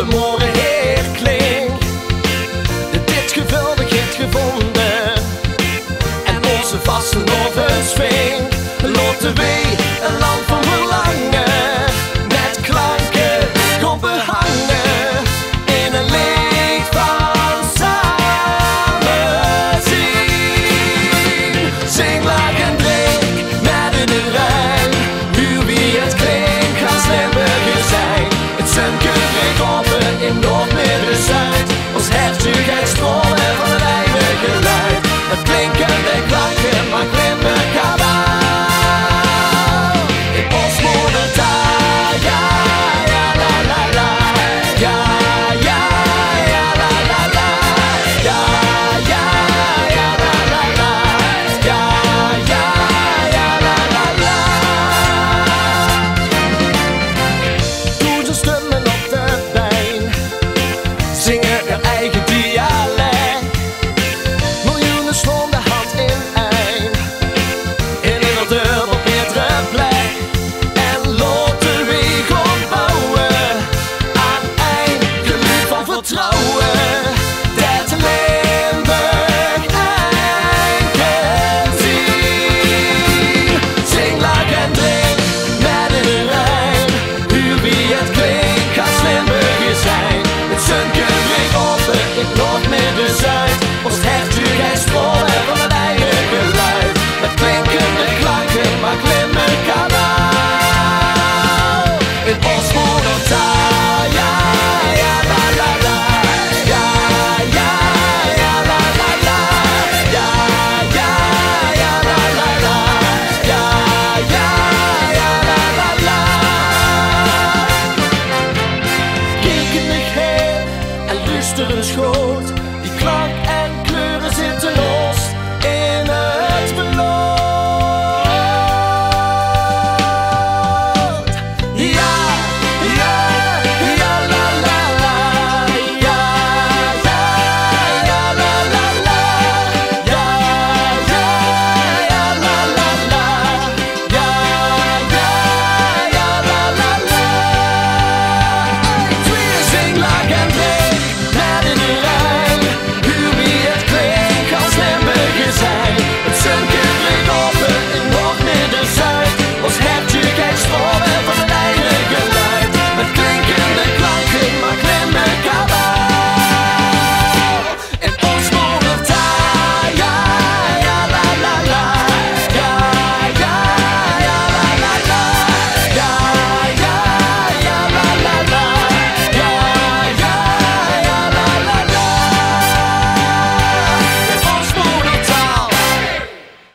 Goedemorgen heer Klink. Dit gevuldig heeft gevonden en onze vasten ovensving. Lotte wee, een land van verlangen, met klanken komt behangen in een lied van samen zien. Zing, lach en drink met in de Rijn. Nu wie het klinkt gaat Limburger zijn. Het Zunkerweg open in Noord, Midden, Zuid. Ons herzugheid stromen van het eigen geluid. Het klinken de klanken, maar klimmen kabaal. In ons moedertaal, ja, ja, la, la, la. Ja, ja, ja, la, la, la. Ja, ja, ja, la, la, la. Ja, ja, ja, la, la, la. Toen ze stummen op de pijn, zingen hun eigen dialect. Miljoenen stonden hand in eind, in een dubbel betere plek. En Lotte Wee opbouwen aan eigen lied van vertrouwen. Dat Limburg eigen zien. Zing, lach en drink met in de Rijn. Huur wie het klinkt gaat Limburger zijn. Het Zunkerweg open in Noord, Midden, Zuid. Ons herzugheid stromen van het eigen geluid. Met klinkende klanken, maar klimmen kabaal. In ons moedertaal, ja, ja, la, la, la. Ja, ja, ja, la, la, la. Ja, ja, ja, la, la, la. Ja, ja, ja, la, la, la. Kijk in de geer en luister eens goed. Die klank en kleuren zitten